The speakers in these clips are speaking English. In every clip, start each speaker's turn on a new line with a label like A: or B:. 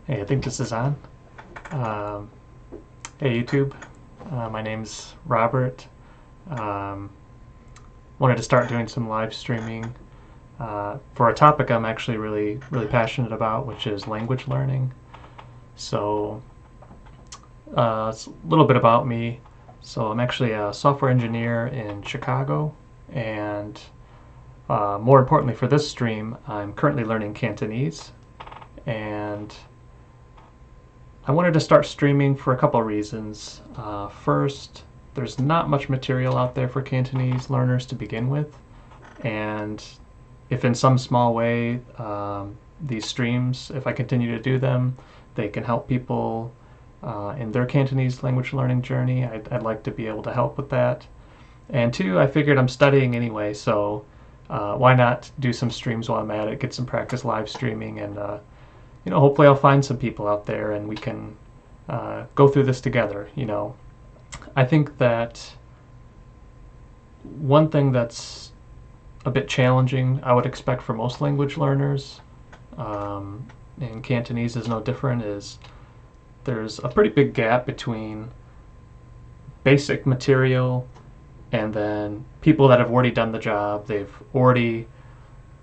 A: Hey, I think this is on. Um, hey, YouTube. My name's Robert. Um, Wanted to start doing some live streaming for a topic I'm actually really passionate about, which is language learning. So, it's a little bit about me. So, I'm actually a software engineer in Chicago, and more importantly for this stream, I'm currently learning Cantonese, and I wanted to start streaming for a couple of reasons. First, there's not much material out there for Cantonese learners to begin with, and if in some small way these streams, if I continue to do them, they can help people in their Cantonese language learning journey, I'd like to be able to help with that. And two, I figured I'm studying anyway, so why not do some streams while I'm at it, get some practice live streaming, and hopefully I'll find some people out there and we can go through this together. I think that one thing that's a bit challenging, I would expect for most language learners, and Cantonese is no different, is there's a pretty big gap between basic material and then people that have already done the job. They've already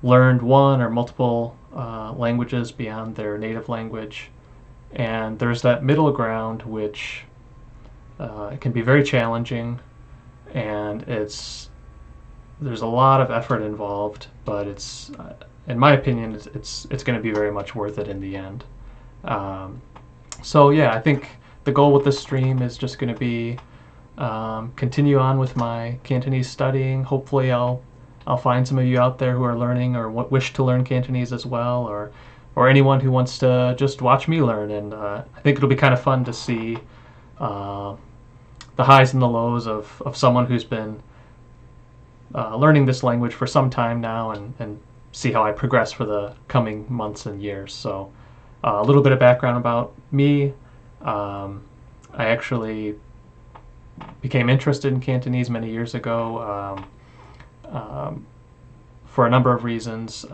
A: learned one or multiple languages beyond their native language, and there's that middle ground which can be very challenging, and there's a lot of effort involved, but it's in my opinion it's going to be very much worth it in the end. So yeah, I think the goal with this stream is just going to be continue on with my Cantonese studying. Hopefully I'll find some of you out there who are learning or wish to learn Cantonese as well, or anyone who wants to just watch me learn. And I think it'll be kind of fun to see the highs and the lows of someone who's been learning this language for some time now, and see how I progress for the coming months and years. So a little bit of background about me. I actually became interested in Cantonese many years ago. For a number of reasons,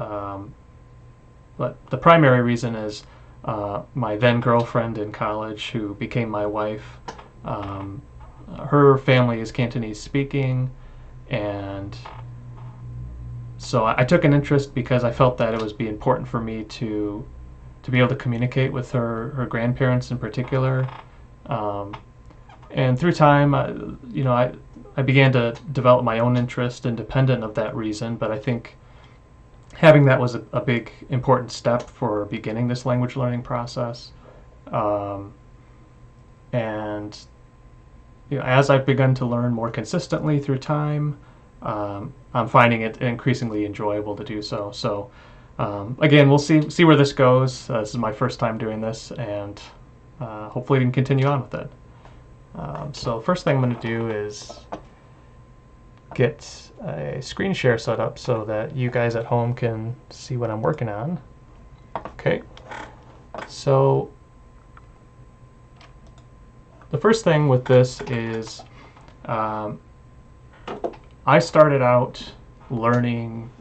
A: but the primary reason is my then girlfriend in college, who became my wife. Her family is Cantonese speaking, and so I took an interest because I felt that it would be important for me to be able to communicate with her grandparents in particular. And through time, I began to develop my own interest independent of that reason, but I think having that was a big important step for beginning this language learning process. And as I've begun to learn more consistently through time, I'm finding it increasingly enjoyable to do so. So again, we'll see where this goes. This is my first time doing this, and hopefully we can continue on with it. So first thing I'm going to do is get a screen share set up so that you guys at home can see what I'm working on. Okay, so the first thing with this is I started out learning,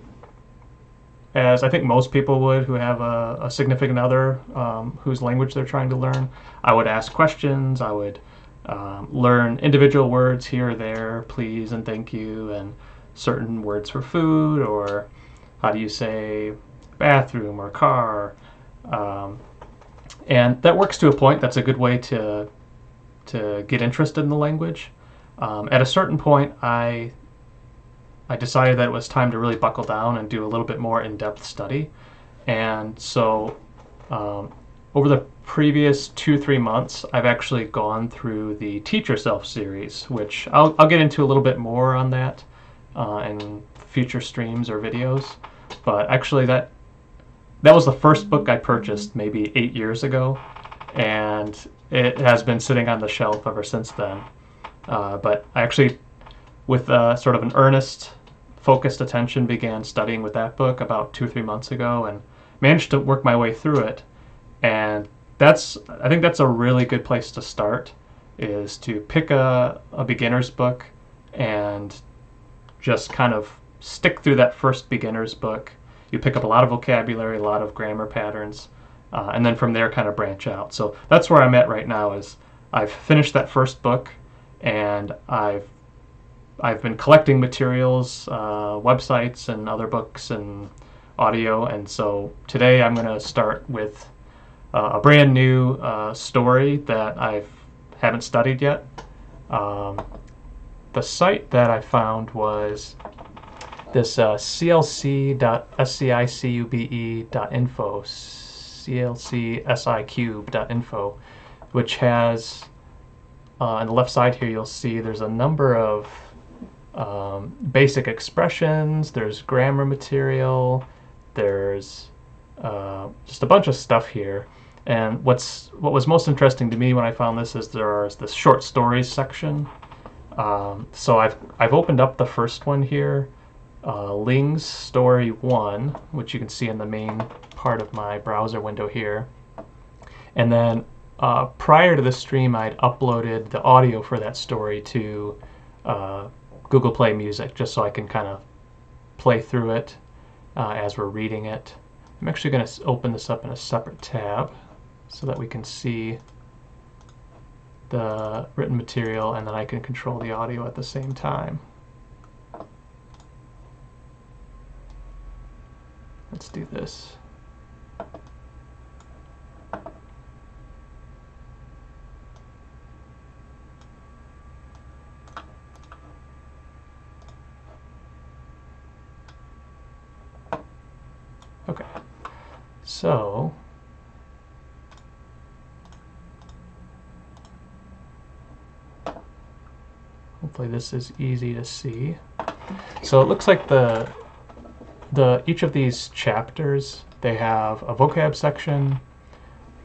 A: as I think most people would who have a significant other whose language they're trying to learn. I would ask questions. I would learn individual words here or there, please and thank you, and certain words for food, or how do you say bathroom or car. And that works to a point. That's a good way to get interested in the language. At a certain point, I decided that it was time to really buckle down and do a little bit more in-depth study. And so over the previous 2-3 months, I've actually gone through the Teach Yourself series, which I'll get into a little bit more on that in future streams or videos. But actually that was the first book I purchased maybe 8 years ago, and it has been sitting on the shelf ever since then. But I actually, with sort of an earnest, focused attention, began studying with that book about 2 or 3 months ago, and managed to work my way through it. And I think that's a really good place to start, is to pick a beginner's book and just kind of stick through that first beginner's book. You pick up a lot of vocabulary, a lot of grammar patterns, and then from there kind of branch out. So that's where I'm at right now. Is I've finished that first book, and I've been collecting materials, websites, and other books and audio. And so today I'm going to start with a brand new story that I haven't studied yet. The site that I found was this clc.scicube.info, clcsicube.info, which has on the left side here you'll see there's a number of basic expressions, there's grammar material, there's just a bunch of stuff here. And what was most interesting to me when I found this is there's this short stories section. So I've opened up the first one here, Ling's Story 1, which you can see in the main part of my browser window here. And then prior to the stream, I'd uploaded the audio for that story to Google Play Music, just so I can kind of play through it as we're reading it. I'm actually going to open this up in a separate tab so that we can see the written material, and then I can control the audio at the same time. Let's do this. Okay, so hopefully this is easy to see. So it looks like each of these chapters, they have a vocab section,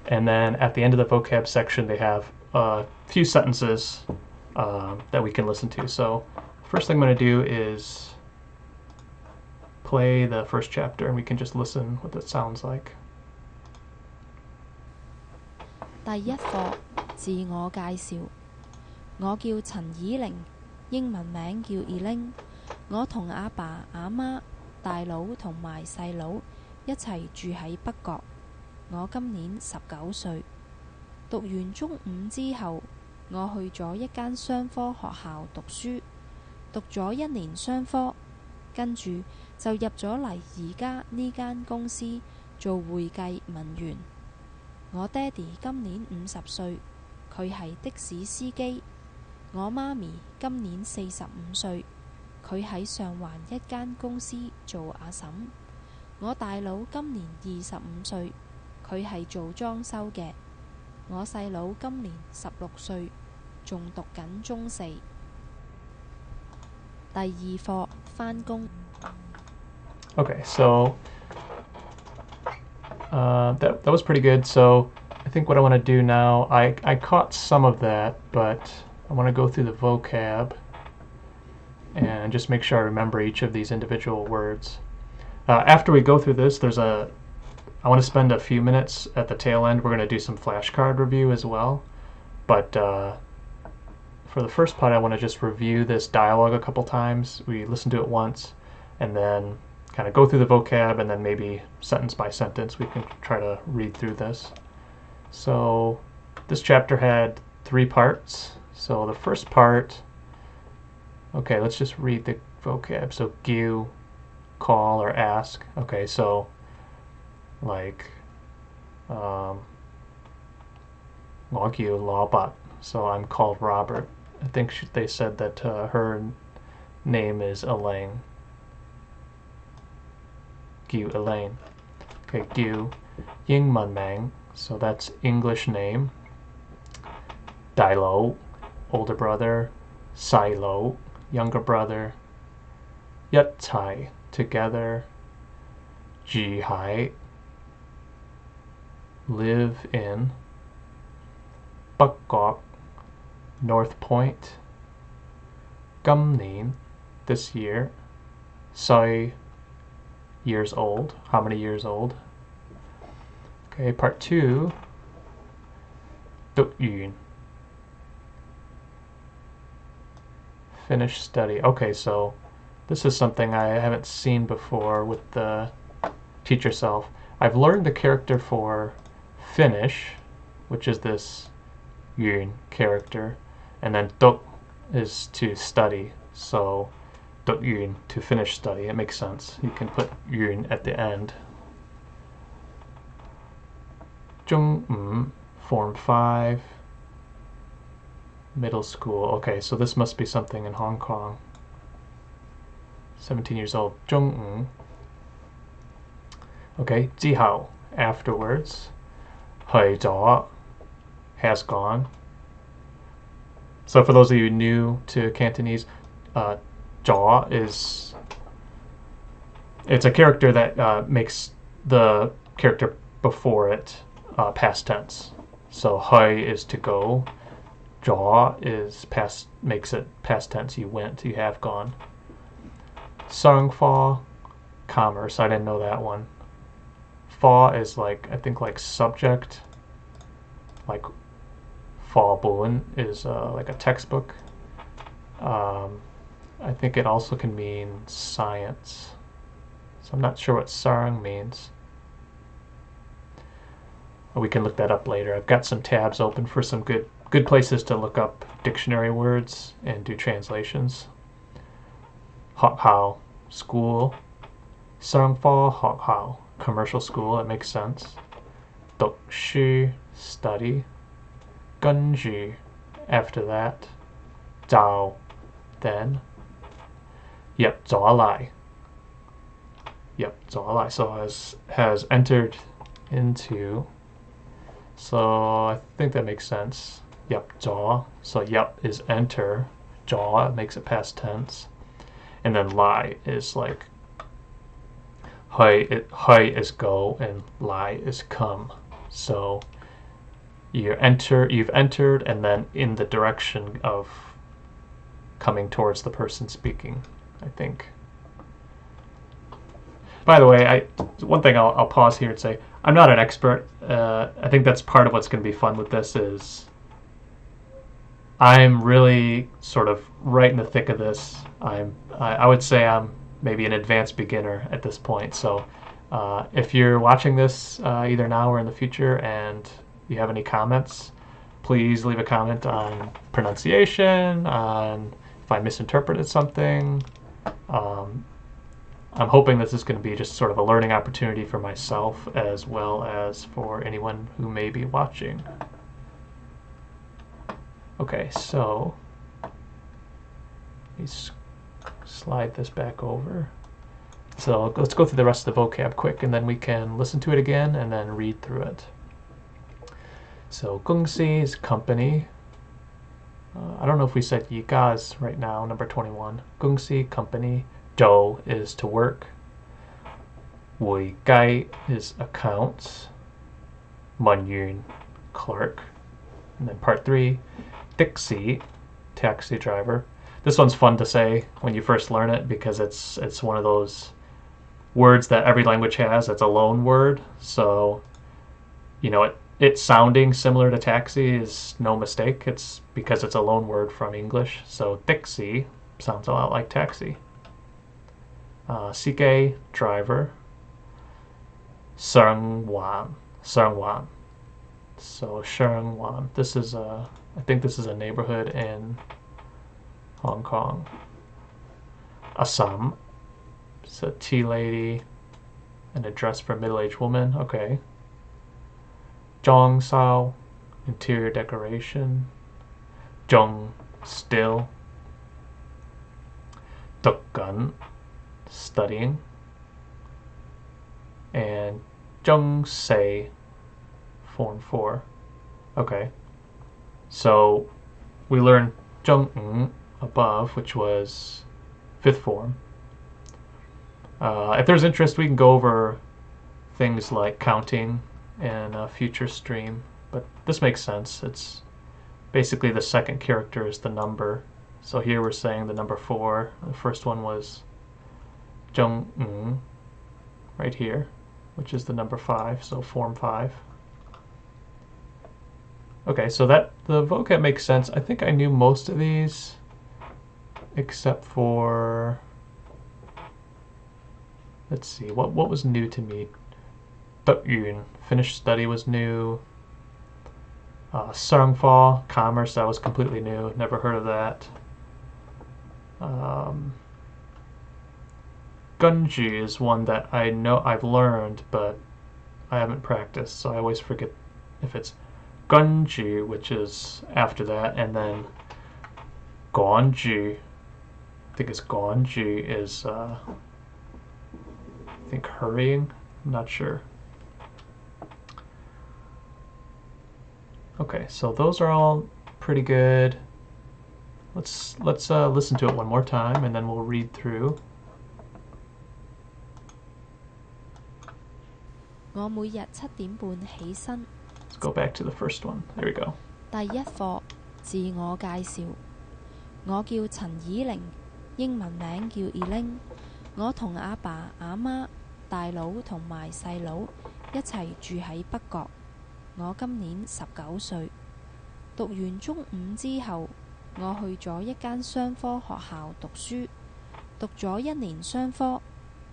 A: and then at the end of the vocab section they have a few sentences that we can listen to. So first thing I'm going to do is play the first chapter, and we can just listen what it sounds like.
B: 第一課自我介紹。我叫陳以玲，英文名叫 Ling。我同阿爸、阿媽、大佬同埋細佬一齊住喺北角。我今年19歲。讀完中五之後，我去咗一間商科學校讀書，讀咗1年商科，跟住就入咗嚟而家呢間公司做會計文員。我爹哋今年50歲，佢係的士司機。我媽咪今年45歲，佢喺上環一間公司做阿嬸。我大佬今年25歲，佢係做裝修嘅。我細佬今年16歲，仲讀緊中4。第二課返工。
A: Okay, so that was pretty good. So I think what I want to do now, I caught some of that, but I want to go through the vocab and just make sure I remember each of these individual words. After we go through this, I want to spend a few minutes at the tail end. We're going to do some flashcard review as well. But for the first part, I want to just review this dialogue a couple times. We listen to it once, and then kind of go through the vocab, and then maybe sentence by sentence we can try to read through this. So this chapter had 3 parts. So the first part, okay, let's just read the vocab. So give, call, or ask. Okay, so like 我叫羅伯, so I'm called Robert. I think they said that her name is Elaine. 叫 Elaine. Okay, 叫英文名, so that's English name. 大佬, older brother. 細佬, younger brother. 一齊, together. 住喺, live in. 北角, North Point. 今年, this year. 歲, years old, how many years old. Okay, part 2. 讀完, finish study. Okay, so this is something I haven't seen before with the teach yourself. I've learned the character for finish, which is this yun character, and then tuk is to study, so tuk yun to finish study. It makes sense. You can put yun at the end. Jung Form 5, middle school. Okay, so this must be something in Hong Kong. 17 years old. Jung Okay, 之後 afterwards. 去咗 has gone. So for those of you new to Cantonese, 咗 is it's a character that makes the character before it past tense. So 去 is to go. 咗 is past, makes it past tense. You went, you have gone. 上課 commerce. I didn't know that one. Fa is like, I think like subject, like fa bun is like a textbook. I think it also can mean science. So I'm not sure what sarang means. We can look that up later. I've got some tabs open for some good places to look up dictionary words and do translations. Học hao, school. Sarang fa học hao, commercial school. It makes sense. Duk shu, study. Gun ju, after that. Dao, then. Yep, zalai. Yep, zalai. So has entered into. So I think that makes sense. Yep, jaw. So yep is enter. Jaw, it makes it past tense. And then lie is like hai is go and lie is come. So you've entered and then in the direction of coming towards the person speaking, I think. By the way, one thing I'll pause here and say, I'm not an expert. I think that's part of what's going to be fun with this is I'm really sort of right in the thick of this. I would say I'm maybe an advanced beginner at this point. So if you're watching this either now or in the future and you have any comments, please leave a comment on pronunciation, on if I misinterpreted something. I'm hoping this is going to be just sort of a learning opportunity for myself as well as for anyone who may be watching. Okay, so let me slide this back over. So let's go through the rest of the vocab quick and then we can listen to it again and then read through it. So gungsi is company. I don't know if we said yigas right now, number 21. Gungsi, company. Zhou is to work. Wui gai is accounts. Man yun, clerk. And then part 3, Dixie, taxi driver. This one's fun to say when you first learn it because it's one of those words that every language has. It's a loan word. So, you know, it sounding similar to taxi is no mistake. It's because it's a loan word from English. So Dixie sounds a lot like taxi. Sike, driver. Seungwan. So Seungwan. This is I think this is a neighborhood in Hong Kong. Assam. It's a tea lady. An address for a middle-aged woman. Okay. Zhong Sao, interior decoration. Zhong, still. Dukgan, studying. And Zhong Sei, form 4. Okay. So we learned Zhong above, which was 5th form. If there's interest, we can go over things like counting in a future stream, but this makes sense. It's basically the second character is the number. So here we're saying the number 4. The first one was Zhong right here, which is the number 5, so form 5. Okay, so that the vocab makes sense. I think I knew most of these except for, let's see, what was new to me? 讀完, finished study was new. 商科, commerce, that was completely new. Never heard of that. 根据 is one that I know I've learned, but I haven't practiced, so I always forget if it's 根据, which is after that, and then 赶据, I think it's 赶据 is I think hurrying. I'm not sure. Okay, so those are all pretty good. Let's listen to it one more time, and then we'll read through.
B: 我每日7點半起身。
A: Let's go back to the first one. There we go.
B: 第一課自我介紹。我叫陳以玲，英文名叫 Ling。我同阿爸阿媽、大佬同埋細佬一齊住喺北角。我今年19歲。讀完中五之後，我去咗一間商科學校讀書，讀咗1年商科，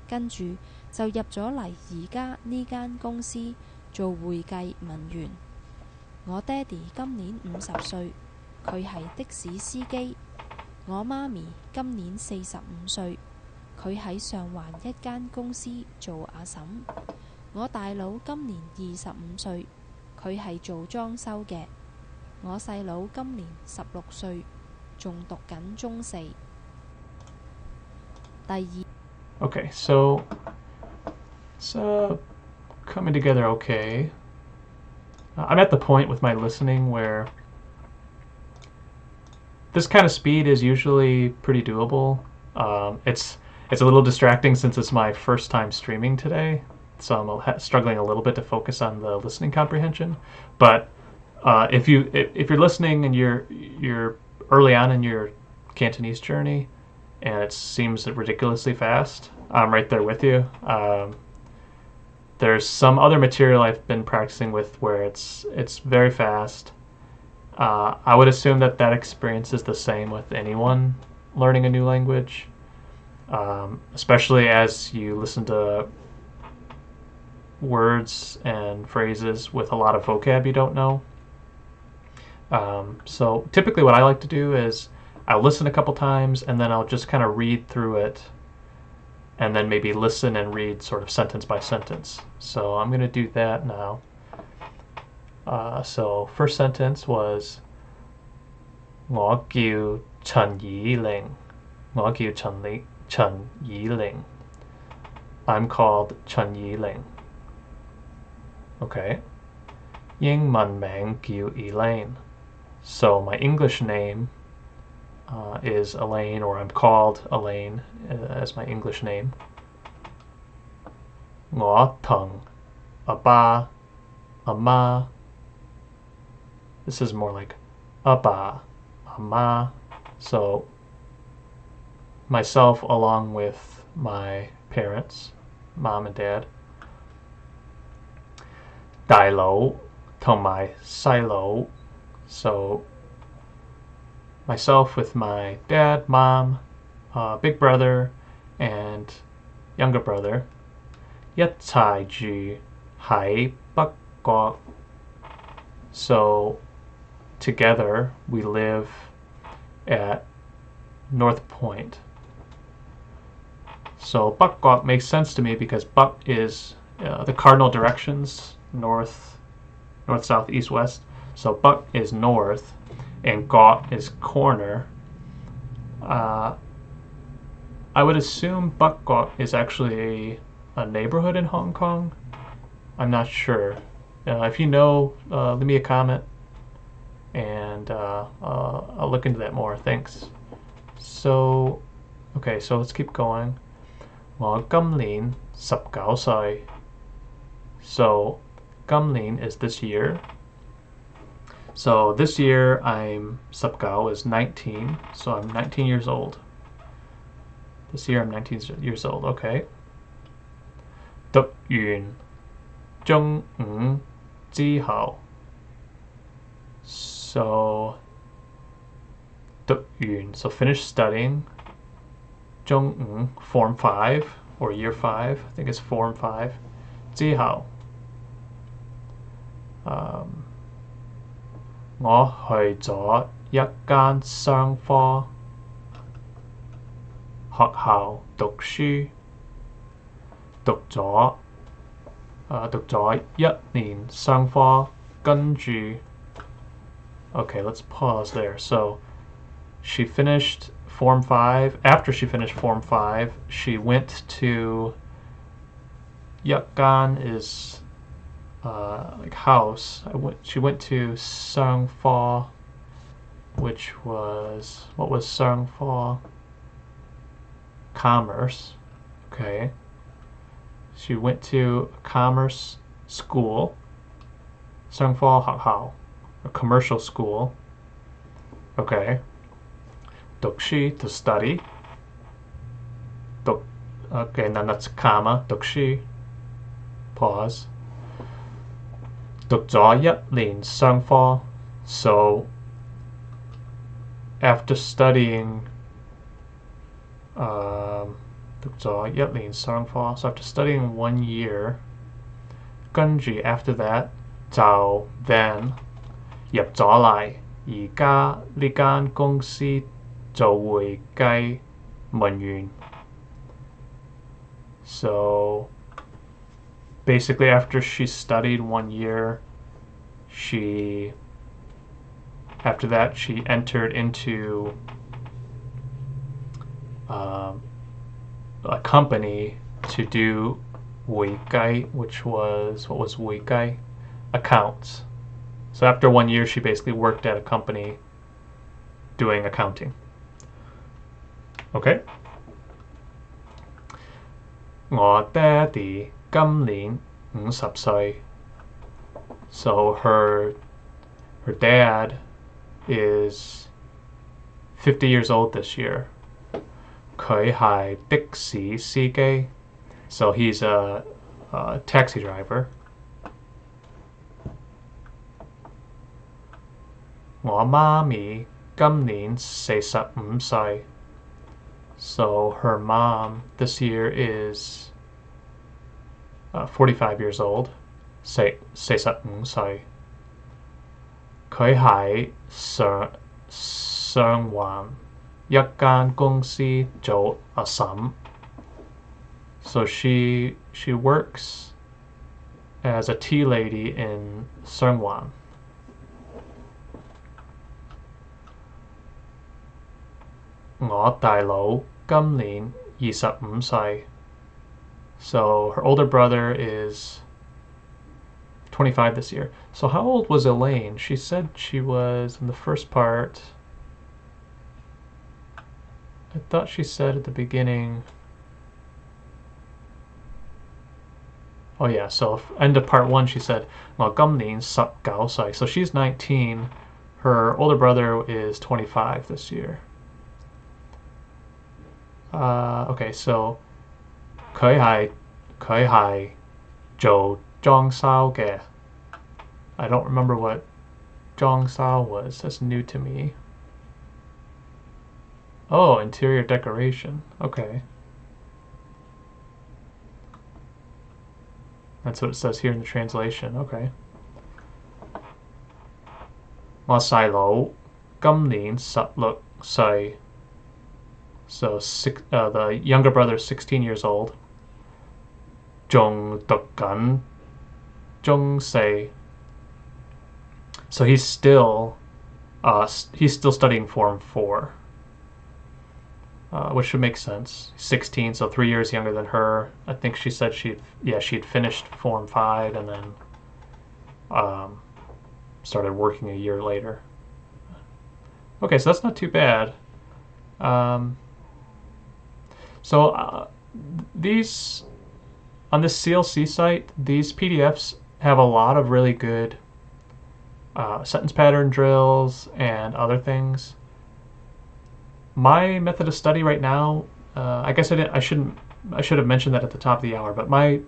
B: 跟住就入咗嚟而家呢間公司做會計文員。我爹哋今年50歲，佢係的士司機。我媽咪今年45歲，佢喺上環一間公司做阿嬸。我大佬今年25歲，佢係做裝修嘅。我細佬今年16歲，仲讀緊中4。第二
A: Okay, so it's coming together okay. I'm at the point with my listening where this kind of speed is usually pretty doable. It's a little distracting since it's my first time streaming today, so I'm struggling a little bit to focus on the listening comprehension. But if you're listening and you're early on in your Cantonese journey and it seems ridiculously fast, I'm right there with you. There's some other material I've been practicing with where it's very fast. I would assume that experience is the same with anyone learning a new language, especially as you listen to words and phrases with a lot of vocab you don't know. So typically what I like to do is I'll listen a couple times and then I'll just kind of read through it and then maybe listen and read sort of sentence by sentence. So I'm going to do that now. So first sentence was 我叫陳以玲. 我叫陳以玲. I'm called 陳以玲. Okay. 英文名叫 Elaine. So my English name is Elaine, or I'm called Elaine as my English name. 我同阿爸阿媽. This is more like 阿爸阿媽. So myself along with my parents, mom and dad. 大佬同埋細佬. So myself with my dad, mom, big brother, and younger brother. 一齊住喺北角. So together we live at North Point. So 北角 makes sense to me because 北 is the cardinal directions, north, south, east, west. So 北 is north and 角 is corner. I would assume 北角 is actually a neighborhood in Hong Kong. I'm not sure. If you know, leave me a comment and I'll look into that more. Thanks. So, okay, so let's keep going. 我今年19歲. So 今年 is this year. So this year I'm 19 is 19, so I'm 19 years old. This year I'm 19 years old. Okay. 讀完中五之後. So 讀完, so finish studying. 中五 form 5 or year 5, I think it's form 5. 之後我去咗一間商科學校讀書，讀咗一年商科，跟住 Okay, let's pause there. So she finished Form 5. After she finished Form 5, she went to Yakgan is like house. She went to Sangfa, which was, what was Sangfa? Commerce. Okay. She went to commerce school. Sangfa Hakao. A commercial school. Okay. Dokshi, to study. Okay, and then that's comma. Dokshi. Pause. Dokja一年商科. So, after studying, dokja一年商科. So after studying 1 year, 跟住 after that, 就 then 入咗嚟，而家呢間公司做會計文員。So basically after she studied 1 year, after that she entered into a company to do 會計, which was, what was 會計? Accounts. So after 1 year, she basically worked at a company doing accounting. Okay. 我爹哋今年50歲. So her dad is 50 years old this year. 佢係的士司機. So he's a taxi driver. 我媽咪今年45歲. So her mom this year is 45 years old. 45歲. 佢喺上環一間公司做阿嬸. So she works as a tea lady in Sungwon. 我大佬今年25歲. So her older brother is 25 this year. So how old was Elaine? She said she was in the first part. I thought she said at the beginning. Oh yeah, so end of part 1 she said, 我今年19歲. So she's 19. Her older brother is 25 this year. Okay, so 佢係做裝修嘅. I don't remember what 裝修 was. That's new to me. Oh, interior decoration. Okay. That's what it says here in the translation. Okay. 我細佬今年16歲. So the younger brother is 16 years old. 仲讀緊中四. So he's still studying Form 4, which should make sense. 16, so 3 years younger than her. I think she said she'd finished Form 5 and then started working a year later. Okay, so that's not too bad. These on this CLC site, these PDFs have a lot of really good sentence pattern drills and other things. My method of study right now, I guess I should have mentioned that at the top of the hour, but my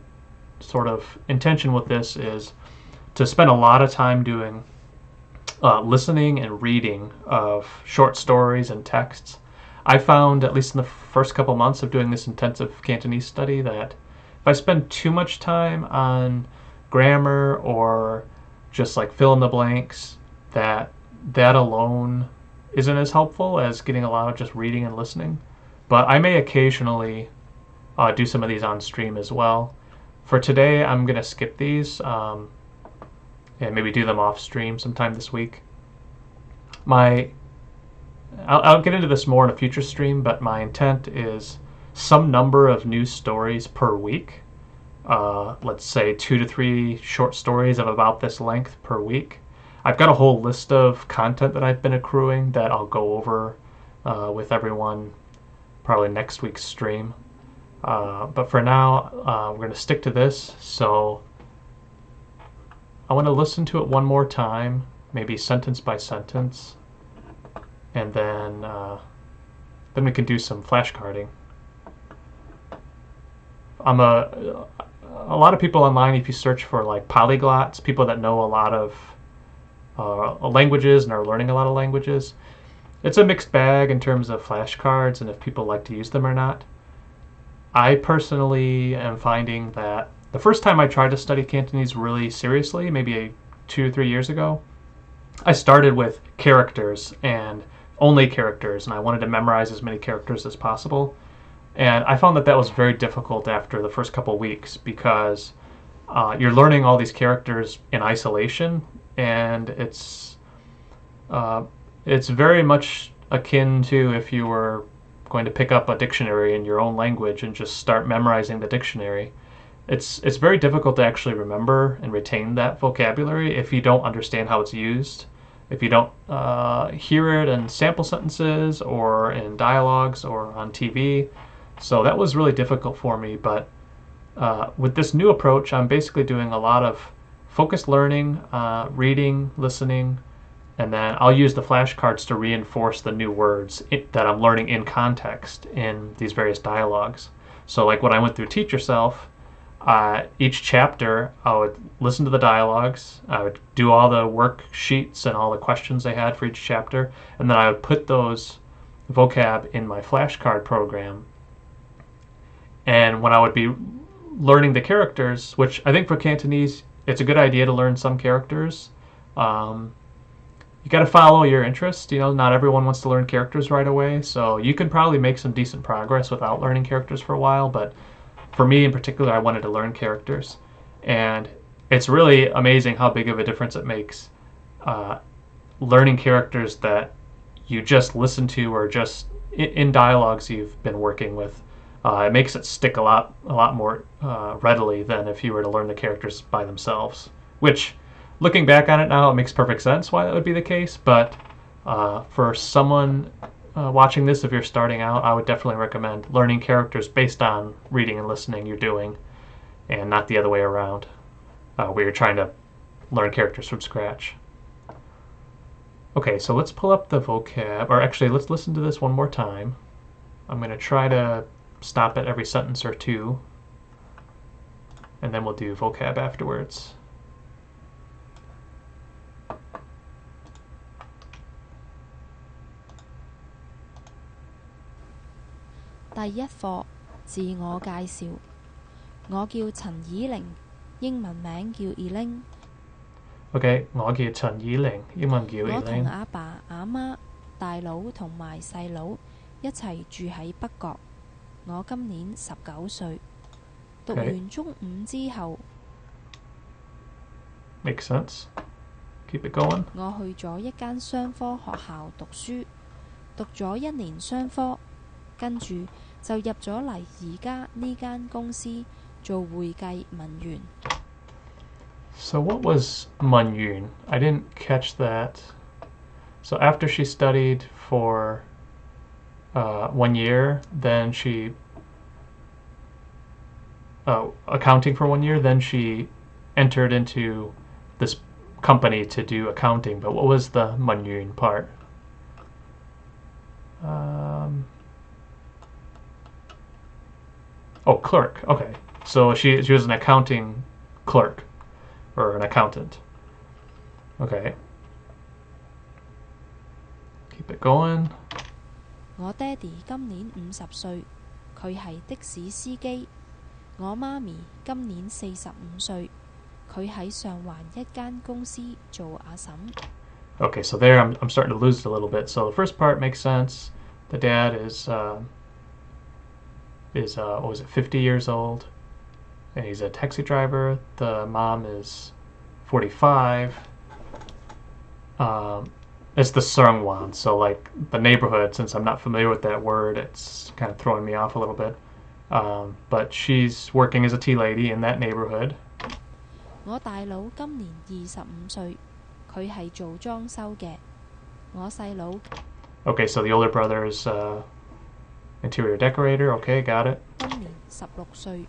A: sort of intention with this is to spend a lot of time doing listening and reading of short stories and texts. I found, at least in the first couple months of doing this intensive Cantonese study, that if I spend too much time on grammar or just like fill in the blanks, that alone isn't as helpful as getting a lot of just reading and listening. But I may occasionally do some of these on stream as well. For today, I'm going to skip these and maybe do them off stream sometime this week. I'll get into this more in a future stream, but my intent is some number of new stories per week. Let's say 2 to 3 short stories of about this length per week. I've got a whole list of content that I've been accruing that I'll go over with everyone probably next week's stream. But for now, we're going to stick to this. So I want to listen to it one more time, maybe sentence by sentence, and then we can do some flashcarding. A lot of people online, if you search for like polyglots, people that know a lot of languages and are learning a lot of languages, it's a mixed bag in terms of flashcards and if people like to use them or not. I personally am finding that the first time I tried to study Cantonese really seriously, maybe 2 or 3 years ago, I started with characters and only characters, and I wanted to memorize as many characters as possible. And I found that that was very difficult after the first couple weeks because you're learning all these characters in isolation, and it's very much akin to if you were going to pick up a dictionary in your own language and just start memorizing the dictionary. It's very difficult to actually remember and retain that vocabulary if you don't understand how it's used, if you don't hear it in sample sentences or in dialogues or on TV. So that was really difficult for me, but with this new approach, I'm basically doing a lot of focused learning, reading, listening, and then I'll use the flashcards to reinforce the new words that I'm learning in context in these various dialogues. So like when I went through Teach Yourself, each chapter I would listen to the dialogues, I would do all the worksheets and all the questions they had for each chapter, and then I would put those vocab in my flashcard program. And when I would be learning the characters, which I think for Cantonese, it's a good idea to learn some characters. You got to follow your interest. Not everyone wants to learn characters right away, so you can probably make some decent progress without learning characters for a while. But for me in particular, I wanted to learn characters, and it's really amazing how big of a difference it makes learning characters that you just listen to or just in dialogues you've been working with. It makes it stick a lot more readily than if you were to learn the characters by themselves, which, looking back on it now, it makes perfect sense why that would be the case. But for someone watching this, if you're starting out, I would definitely recommend learning characters based on reading and listening you're doing, and not the other way around, where you're trying to learn characters from scratch. Okay, so let's pull up the vocab, or actually let's listen to this one more time. I'm going to try to stop at every sentence or two, and then we'll do vocab afterwards.
B: 第一課自我介紹。我叫陳以玲，英文名叫 Ling。Okay，
A: 我叫陳以玲，英文叫 Ling。
B: 我同阿爸阿媽、大佬同埋細佬一齊住喺北角。我今年19歲，讀完中五之後
A: Makes sense. Keep it going.
B: 我去咗一間商科學校讀書，讀咗1年商科，跟住就入咗嚟而家呢間公司做會計文員。
A: So what was 文員? I didn't catch that. So after she studied for 1 year, then she accounting for 1 year, then she entered into this company to do accounting. But what was the 文員 part? Oh, clerk. Okay, so she was an accounting clerk or an accountant. Okay. Keep it going.
B: 我爹哋今年50歲，佢係的士司機。我媽咪今年45歲，佢喺上環一間公司做阿嬸。
A: Okay, so there I'm starting to lose it a little bit. So the first part makes sense. The dad is what was it, 50 years old, and he's a taxi driver. The mom is 45. It's the Seungwan, so like the neighborhood. Since I'm not familiar with that word, it's kind of throwing me off a little bit. But she's working as a tea lady in that neighborhood.
B: 我大佬今年25歲，佢係做裝修嘅。我細佬
A: Okay, so the older brother is interior decorator. Okay, got it.
B: 今年16歲，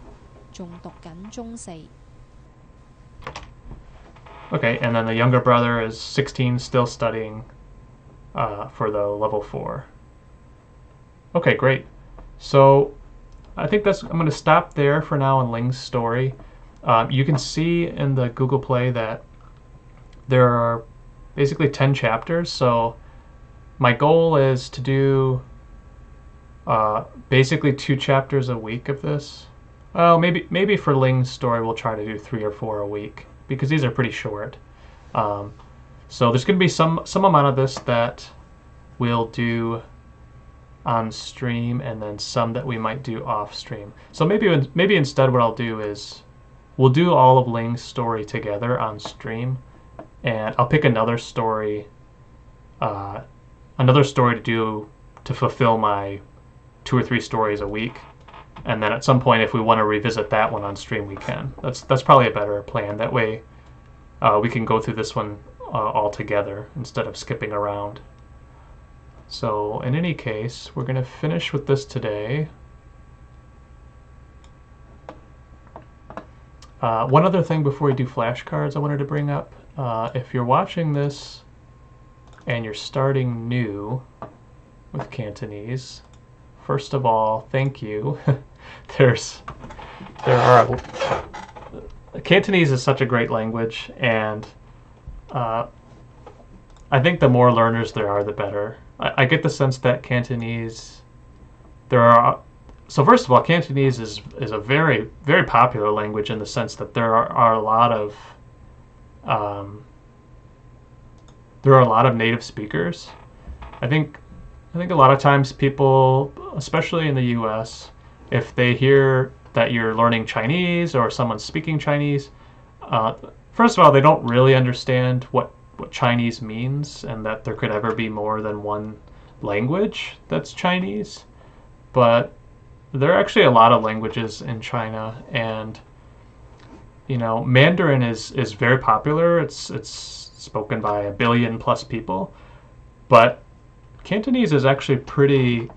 B: 仲讀緊中4。
A: Okay, and then the younger brother is 16, still studying for the level 4. Okay, great. So I think I'm going to stop there for now in Ling's story. You can see in the Google Play that there are basically 10 chapters. So my goal is to do basically 2 chapters a week of this. Well, maybe for Ling's story we'll try to do 3 or 4 a week, because these are pretty short. So there's going to be some amount of this that we'll do on stream, and then some that we might do off stream. So maybe instead what I'll do is we'll do all of Ling's story together on stream, and I'll pick another story to do to fulfill my 2 or 3 stories a week. And then at some point, if we want to revisit that one on stream, we can. That's probably a better plan. That way we can go through this one all together instead of skipping around. So in any case, we're going to finish with this today. One other thing before we do flashcards I wanted to bring up. If you're watching this and you're starting new with Cantonese, first of all, thank you. Cantonese is such a great language, and I think the more learners there are, the better. I get the sense that Cantonese, so first of all, Cantonese is a very, very popular language in the sense that there are a lot of native speakers. I think a lot of times people, especially in the US, if they hear that you're learning Chinese or someone's speaking Chinese, first of all, they don't really understand what Chinese means, and that there could ever be more than one language that's Chinese. But there are actually a lot of languages in China, and Mandarin is very popular. It's spoken by 1 billion plus people, but Cantonese is actually pretty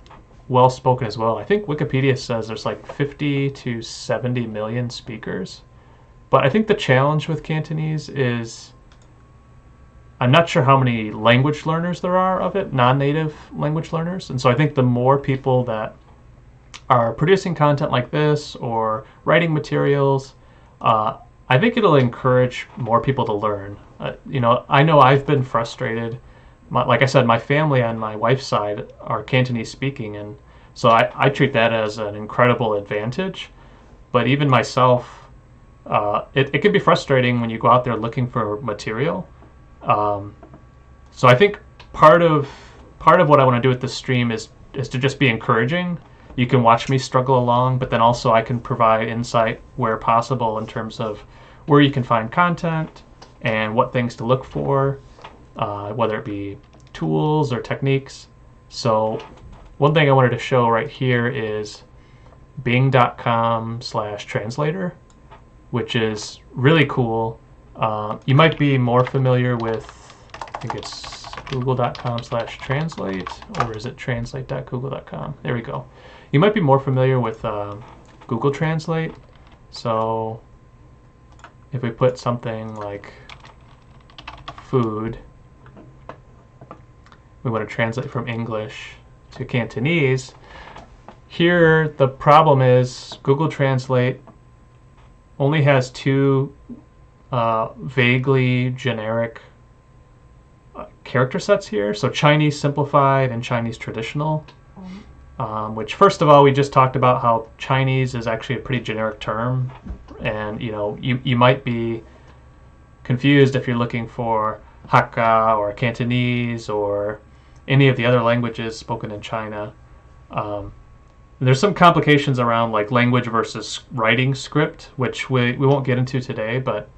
A: well spoken as well. I think Wikipedia says there's like 50 to 70 million speakers. But I think the challenge with Cantonese is I'm not sure how many language learners there are of it, non-native language learners. And so I think the more people that are producing content like this or writing materials, I think it'll encourage more people to learn. I know I've been frustrated. Like I said, my family on my wife's side are Cantonese speaking, and so I treat that as an incredible advantage. But even myself, it can be frustrating when you go out there looking for material. So I think part of what I want to do with this stream is to just be encouraging. You can watch me struggle along, but then also I can provide insight where possible in terms of where you can find content and what things to look for, whether it be tools or techniques. So one thing I wanted to show right here is bing.com/translator, which is really cool. You might be more familiar with, I think it's google.com/translate, or is it translate.google.com? There we go. You might be more familiar with Google Translate. So if we put something like food, we want to translate from English to Cantonese. Here the problem is Google Translate only has 2 vaguely generic character sets here. So Chinese Simplified and Chinese Traditional, which first of all, we just talked about how Chinese is actually a pretty generic term, and you might be confused if you're looking for Hakka or Cantonese or any of the other languages spoken in China. There's some complications around like language versus writing script, which we won't get into today, but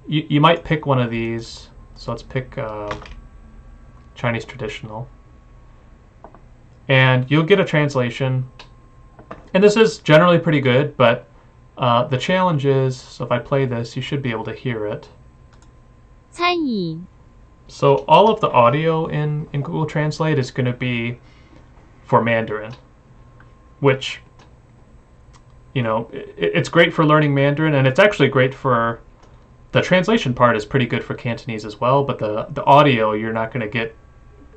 A: you might pick one of these. So let's pick Chinese traditional. And you'll get a translation. And this is generally pretty good, but the challenge is, so if I play this, you should be able to hear it.
C: 餐饮
A: So all of the audio in Google Translate is going to be for Mandarin, which, you know, it's great for learning Mandarin, and it's actually great for, the translation part is pretty good for Cantonese as well, but the audio you're not going to get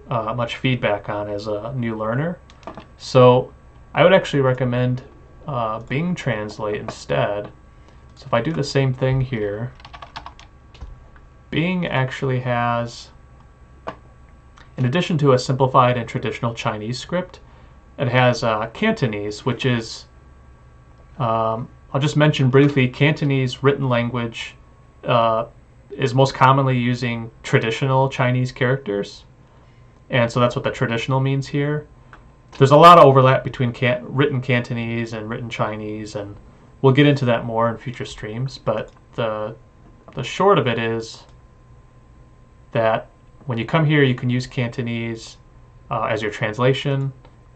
A: much feedback on as a new learner. So I would actually recommend Bing Translate instead. So if I do the same thing here, Bing actually has, in addition to a simplified and traditional Chinese script, it has Cantonese, which is, I'll just mention briefly, Cantonese written language is most commonly using traditional Chinese characters. And so that's what the traditional means here. There's a lot of overlap between written Cantonese and written Chinese, and we'll get into that more in future streams. But the short of it is that when you come here, you can use Cantonese as your translation,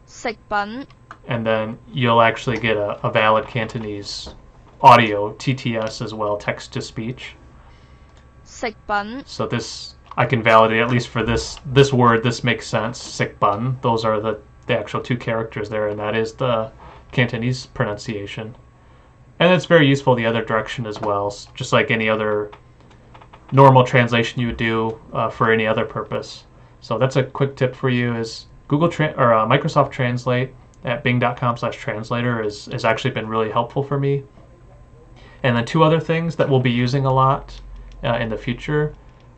C: 食品
A: and then you'll actually get a valid Cantonese audio, TTS as well, text to speech.
C: 食品
A: So this, I can validate, at least for this word, this makes sense, sikbun. Those are the actual two characters there, and that is the Cantonese pronunciation. And it's very useful the other direction as well, just like any other normal translation you would do for any other purpose. So that's a quick tip for you, is Microsoft Translate at bing.com/translator has actually been really helpful for me. And then two other things that we'll be using a lot in the future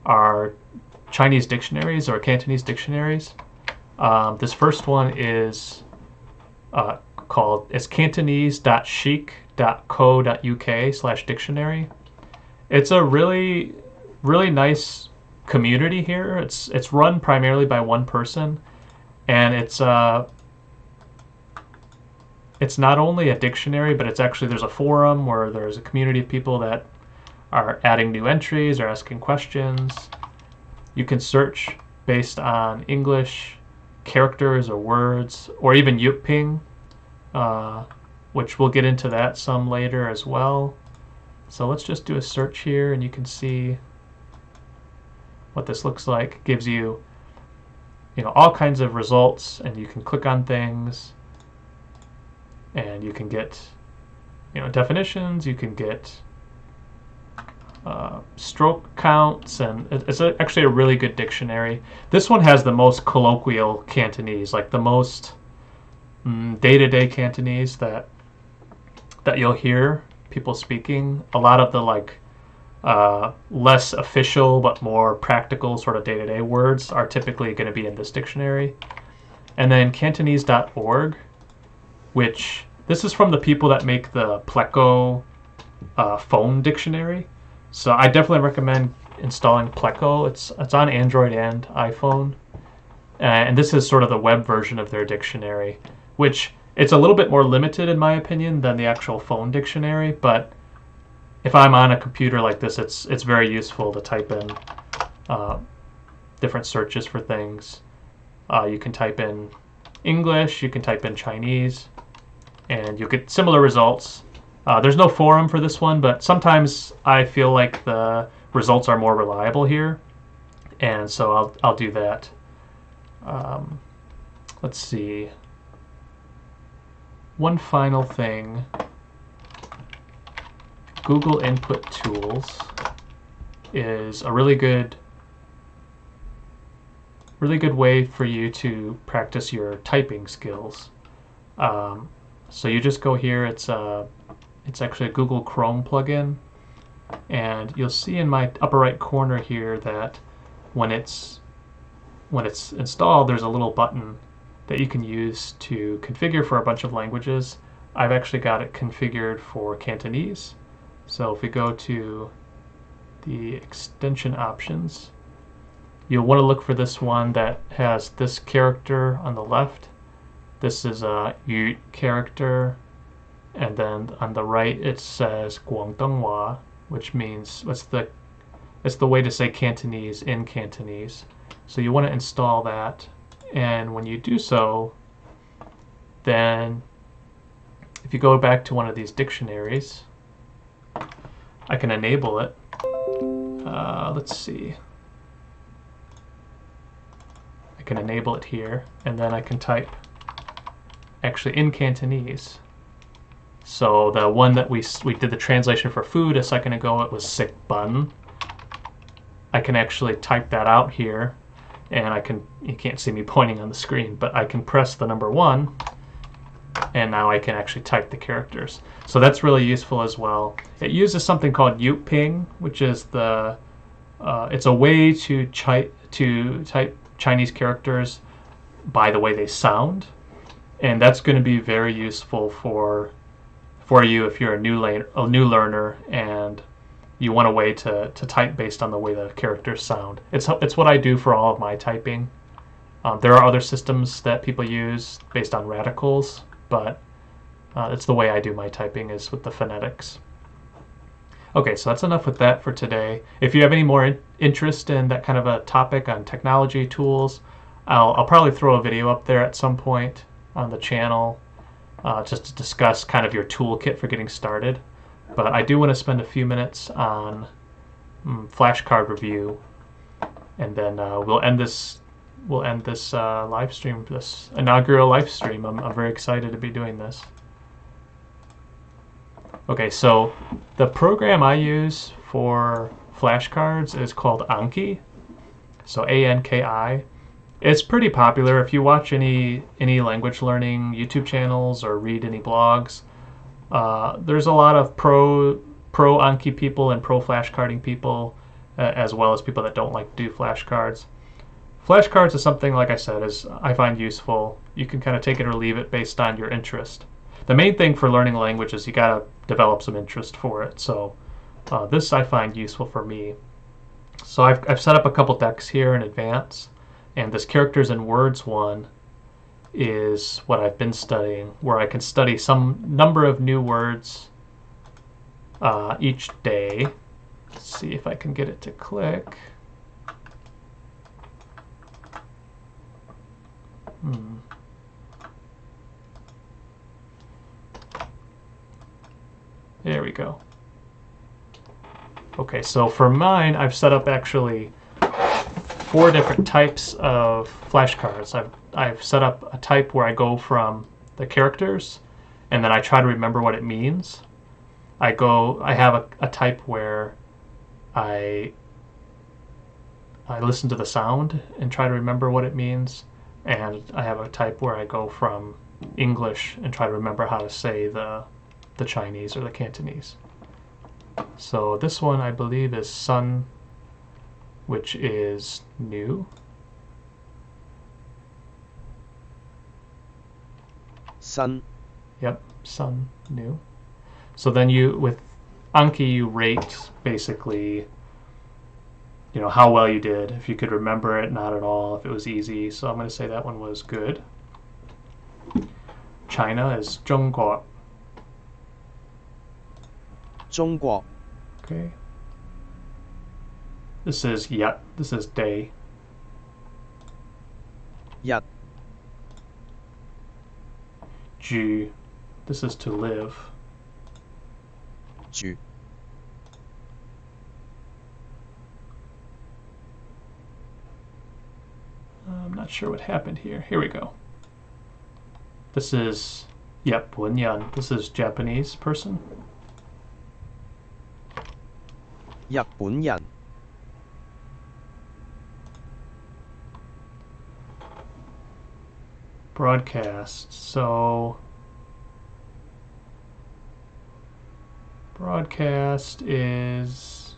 A: are Chinese dictionaries or Cantonese dictionaries. This first one is called cantonese.chic.co.uk/dictionary. It's a really nice community here. It's run primarily by one person, and it's not only a dictionary, but it's actually, there's a forum where there's a community of people that are adding new entries or asking questions. You can search based on English characters or words, or even Yuping, which we'll get into that some later as well. So let's just do a search here, and you can see what this looks like. It gives you, all kinds of results, and you can click on things, and you can get, definitions. You can get stroke counts, and it's actually a really good dictionary. This one has the most colloquial Cantonese, like the most day-to-day Cantonese that you'll hear people speaking. A lot of the less official but more practical sort of day-to-day words are typically going to be in this dictionary. And then Cantonese.org, which this is from the people that make the Pleco phone dictionary. So I definitely recommend installing Pleco. It's on Android and iPhone. And this is sort of the web version of their dictionary, which it's a little bit more limited in my opinion than the actual phone dictionary, but if I'm on a computer like this, it's very useful to type in different searches for things. You can type in English, you can type in Chinese, and you'll get similar results. There's no forum for this one, but sometimes I feel like the results are more reliable here, and so I'll do that. Let's see. One final thing. Google Input Tools is a really good way for you to practice your typing skills. So you just go here. It's actually a Google Chrome plugin, and you'll see in my upper right corner here that when it's installed, there's a little button that you can use to configure for a bunch of languages. I've actually got it configured for Cantonese. So if we go to the extension options, you'll want to look for this one that has this character on the left. This is a Yu character, and then on the right it says Guangdonghua, which means it's the way to say Cantonese in Cantonese. So you want to install that, and when you do so, then if you go back to one of these dictionaries, I can enable it. Let's see. I can enable it here, and then I can type actually in Cantonese. So the one that we did the translation for food a second ago, it was sick bun. I can actually type that out here, and you can't see me pointing on the screen, but I can press the number 1, and now I can actually type the characters. So that's really useful as well. It uses something called Yuping, which is it's a way to type Chinese characters by the way they sound, and that's going to be very useful for you if you're a new learner and you want a way to type based on the way the characters sound. It's what I do for all of my typing. There are other systems that people use based on radicals, but it's the way I do my typing is with the phonetics. Okay, so that's enough with that for today. If you have any more interest in that kind of a topic on technology tools, I'll probably throw a video up there at some point on the channel just to discuss kind of your toolkit for getting started. But I do want to spend a few minutes on flashcard review, and then we'll end this live stream, this inaugural live stream. I'm very excited to be doing this. Okay, so the program I use for flashcards is called Anki, so A-N-K-I. It's pretty popular. If you watch any language learning YouTube channels or read any blogs, there's a lot of pro Anki people and pro flashcarding people, as well as people that don't like to do flashcards. Flashcards is something, like I said, I find useful. You can kind of take it or leave it based on your interest. The main thing for learning a language is you got to develop some interest for it. So this I find useful for me. So I've set up a couple decks here in advance, and this characters and words one is what I've been studying, where I can study some number of new words each day. Let's see if I can get it to click. There we go. Okay, so for mine, I've set up actually 4 different types of flashcards. I've set up a type where I go from the characters, and then I try to remember what it means. I have a type where I listen to the sound and try to remember what it means, and I have a type where I go from English and try to remember how to say the Chinese or the Cantonese. So this one I believe is sun, which is new.
D: Sun.
A: Yep, sun, new. So then with Anki, you rate basically, how well you did. If you could remember it, not at all. If it was easy. So I'm going to say that one was good. China is 中国.
D: 中國
A: Okay. This is yep. This is day.
D: 日
A: Ju. This is to live.
D: 住
A: I'm not sure what happened here. Here we go. This is yep. 文yan. This is Japanese person.
D: 日本人
A: Broadcast. So broadcast is,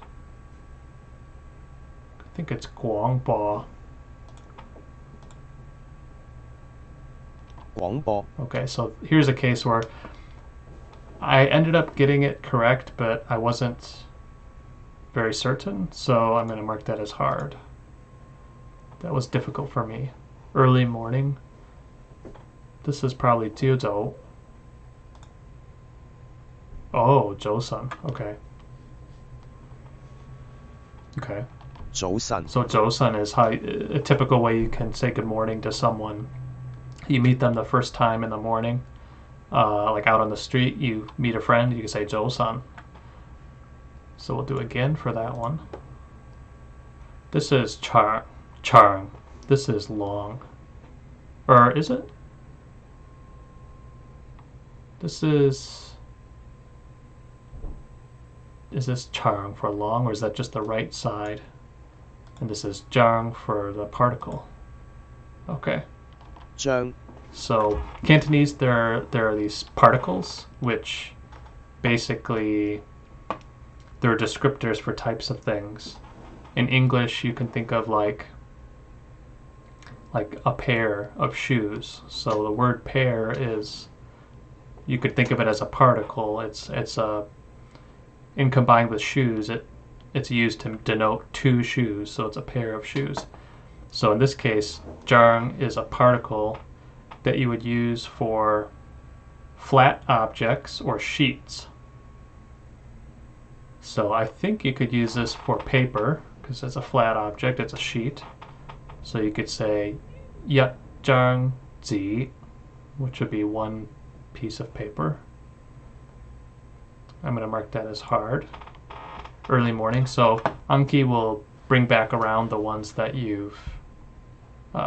A: I think it's 廣播.
D: 廣播
A: Okay, so here's a case where I ended up getting it correct, but I wasn't very certain, so I'm going to mark that as hard. That was difficult for me. Early morning. This is probably 朝早. Oh, 早晨. Okay. Okay.
D: 早晨
A: So 早晨 is how a typical way you can say good morning to someone. You meet them the first time in the morning, like out on the street. You meet a friend, you can say 早晨. So we'll do again for that one. This is charng. This is long. Or is it? This is this charng for long, or is that just the right side? And this is jang for the particle. Okay.
D: 將
A: So Cantonese, there are these particles, which basically they're descriptors for types of things. In English, you can think of like a pair of shoes. So the word pair is, you could think of it as a particle. It's in combined with shoes, it's used to denote two shoes, so it's a pair of shoes. So in this case, jang is a particle that you would use for flat objects or sheets. So I think you could use this for paper, because it's a flat object, it's a sheet. So you could say yat jang zi, which would be one piece of paper. I'm going to mark that as hard. Early morning. So Anki will bring back around the ones that you've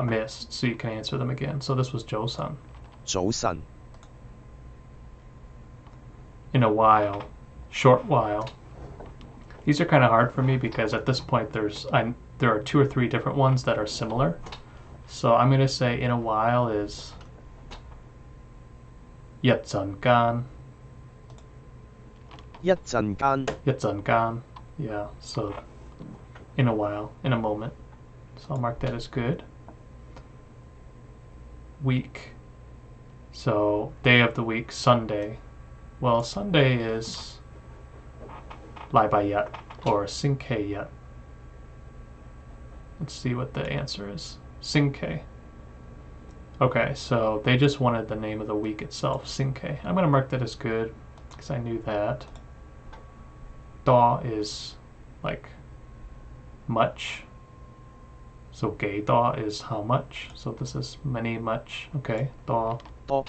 A: missed, so you can answer them again. So this was Josan.
D: 早晨
A: In a while. Short while. These are kind of hard for me because at this point there are 2 or 3 different ones that are similar. So I'm going to say in a while is Yatsangan.
D: 一陣間
A: Yatsangan. Yeah, so in a while, in a moment. So I'll mark that as good. Week. So day of the week, Sunday. Well, Sunday is Laibayat or Sinkeyat. Let's see what the answer is. Sinkei. Okay, so they just wanted the name of the week itself, Sinkei. I'm going to mark that as good because I knew that. Da is like much. So gay da is how much. So this is many, much. Okay, da.
D: 多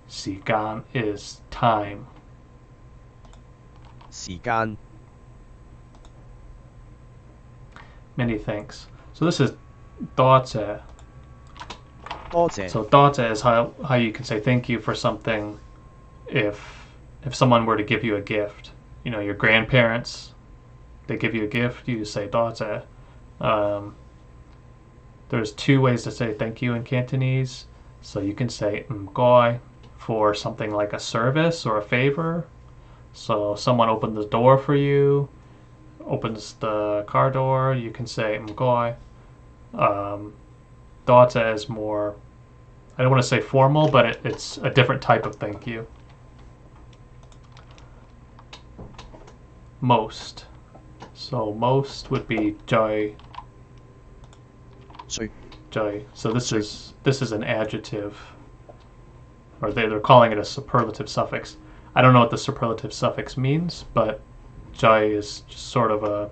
A: Sigan is time.
D: 時間
A: Many thanks. So this is daze.
D: 多謝
A: So daze is how you can say thank you for something if someone were to give you a gift. You know, your grandparents, they give you a gift, you say daze. There's 2 ways to say thank you in Cantonese. So you can say mgoi for something like a service or a favor. So someone opened the door for you, opens the car door, you can say mgoi. Daze is more, I don't want to say formal, but it's a different type of thank you. Most. So most would be joy.
D: 最
A: Joy. So this is an adjective, or they're calling it a superlative suffix. I don't know what the superlative suffix means, but joy is just sort of a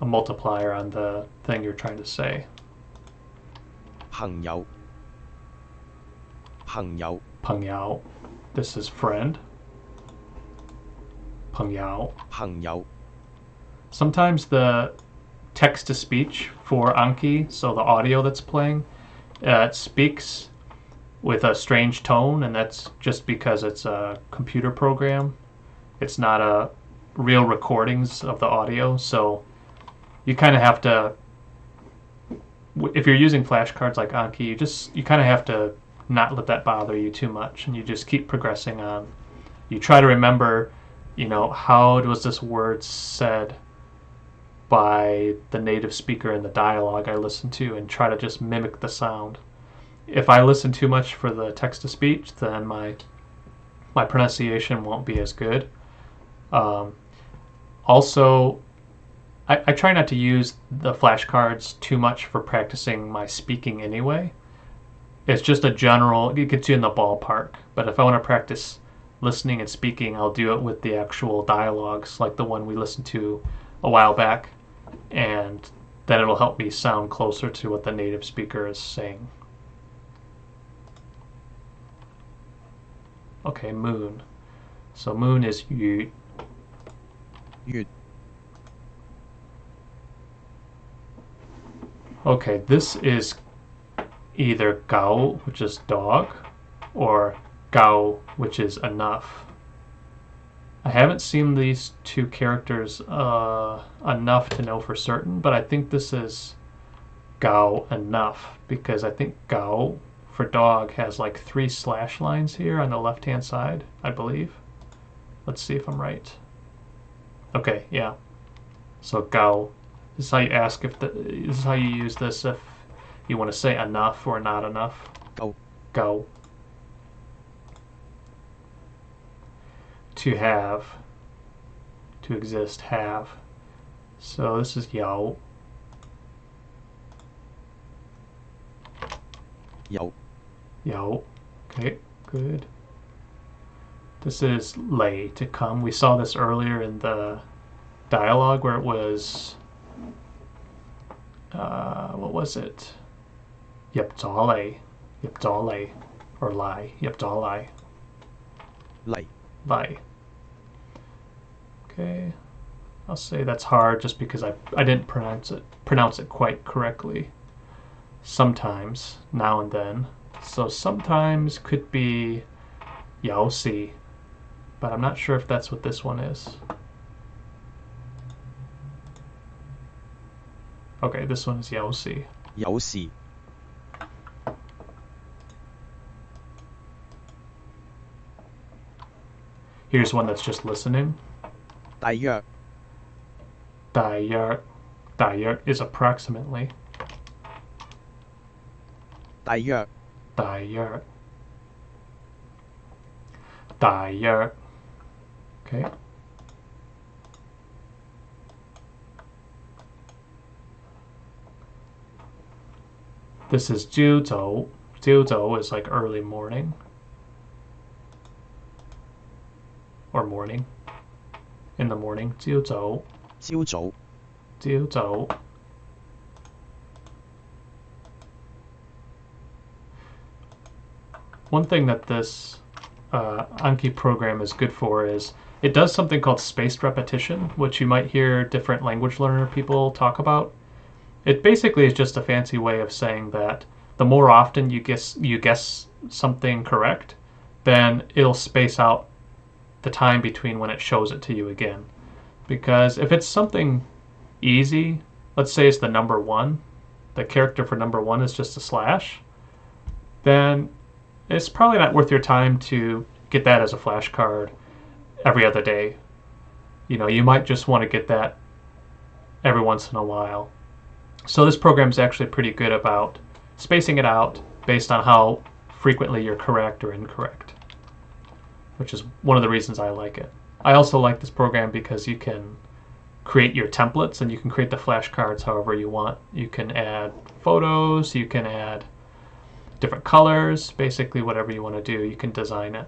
A: multiplier on the thing you're trying to say.
D: 朋友
A: Pengyao. This is friend. Pengyao.
D: 朋友
A: Sometimes the text-to-speech for Anki, so the audio that's playing, it speaks with a strange tone, and that's just because it's a computer program. It's not a real recordings of the audio, so you kind of have to, if you're using flashcards like Anki, you kind of have to not let that bother you too much, and you just keep progressing on. You try to remember, how was this word said by the native speaker in the dialogue I listen to, and try to just mimic the sound. If I listen too much for the text-to-speech, then my pronunciation won't be as good. Also, I try not to use the flashcards too much for practicing my speaking anyway. It's just a general, it gets you in the ballpark. But if I want to practice listening and speaking, I'll do it with the actual dialogues, like the one we listened to a while back, and then it'll help me sound closer to what the native speaker is saying. Okay, moon. So moon is yu.
D: 月
A: Okay, this is either gao, which is dog, or gao, which is enough. I haven't seen these two characters enough to know for certain, but I think this is gao enough, because I think gao for dog has like 3 slash lines here on the left hand side, I believe. Let's see if I'm right. Okay, yeah. So gao. This is how you ask if this is how you use this if you want to say enough or not enough.
D: Go.
A: Go. To have. To exist, have. So this is yao.
D: 有
A: Yao. Okay, good. This is lei, to come. We saw this earlier in the dialogue where it was what was it? Yep, lei. Yep, lei. Or lie. Yep, lie.
D: 嚟
A: Lie. Okay. I'll say that's hard just because I didn't pronounce it quite correctly. Sometimes, now and then. So sometimes could be yao si, but I'm not sure if that's what this one is. Okay, this one is yao si.
D: 有時
A: Here's one that's just listening.
D: 大約
A: Dayak is approximately.
D: 大約
A: Dayak. Okay. This is 朝早. 朝早 is like early morning. Or morning. In the morning. 朝早.
D: 朝早
A: 朝早. One thing that this Anki program is good for is it does something called spaced repetition, which you might hear different language learner people talk about. It basically is just a fancy way of saying that the more often you guess something correct, then it'll space out the time between when it shows it to you again. Because if it's something easy, let's say it's the number 1, the character for number 1 is just a slash, then it's probably not worth your time to get that as a flashcard every other day. You know, you might just want to get that every once in a while. So this program is actually pretty good about spacing it out based on how frequently you're correct or incorrect, which is one of the reasons I like it. I also like this program because you can create your templates and you can create the flashcards however you want. You can add photos, you can add different colors, basically whatever you want to do, you can design it.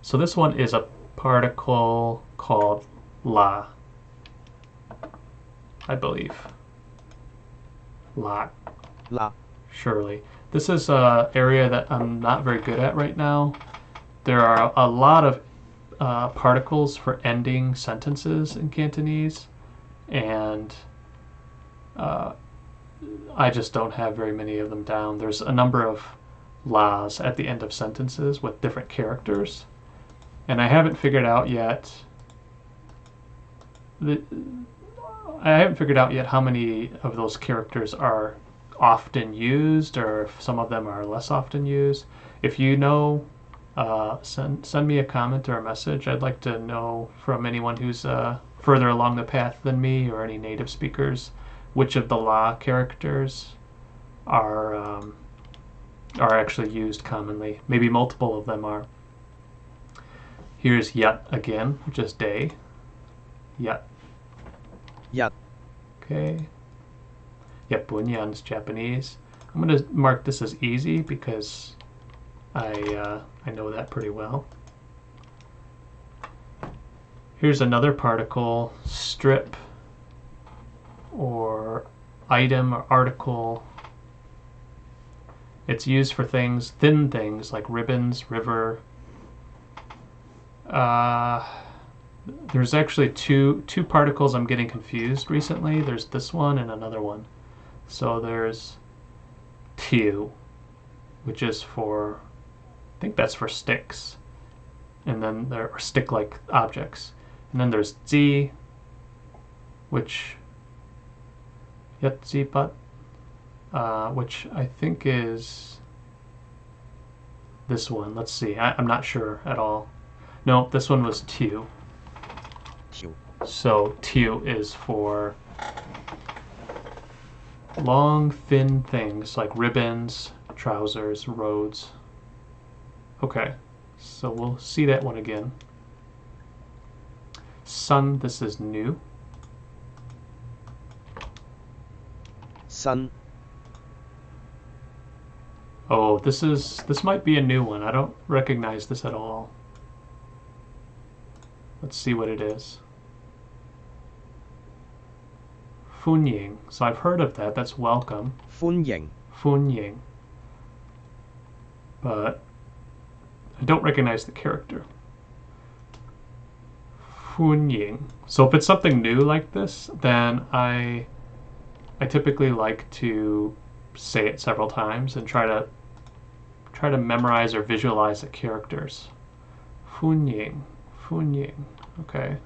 A: So this one is a particle called la, I believe. La.
D: 啦
A: Surely. This is an area that I'm not very good at right now. There are a lot of particles for ending sentences in Cantonese, and I just don't have very many of them down. There's a number of las at the end of sentences with different characters, and I haven't figured out yet how many of those characters are often used, or if some of them are less often used. If you know, send me a comment or a message. I'd like to know from anyone who's further along the path than me, or any native speakers, which of the la characters are actually used commonly. Maybe multiple of them are. Here's yet again, which is day. Yet.
D: 日
A: Okay. Japanese, Japanese. I'm going to mark this as easy because I know that pretty well. Here's another particle, strip, or item or article. It's used for things, thin things like ribbons, river. There's actually two particles I'm getting confused recently. There's this one and another one. So there's tiu, which is for, I think that's for sticks, and then there are stick-like objects. And then there's zi, which yatzipat, which I think is this one. Let's see. I'm not sure at all. No, this one was tiu.
D: 條
A: So tiu is for long, thin things like ribbons, trousers, roads. Okay, so we'll see that one again. Sun, this is new.
D: 新
A: Oh, this might be a new one. I don't recognize this at all. Let's see what it is. Funying. So I've heard of that. That's welcome.
D: 歡迎
A: Funying. But I don't recognize the character. Funying. So if it's something new like this, then I typically like to say it several times and try to memorize or visualize the characters. Funying. Funying. Okay.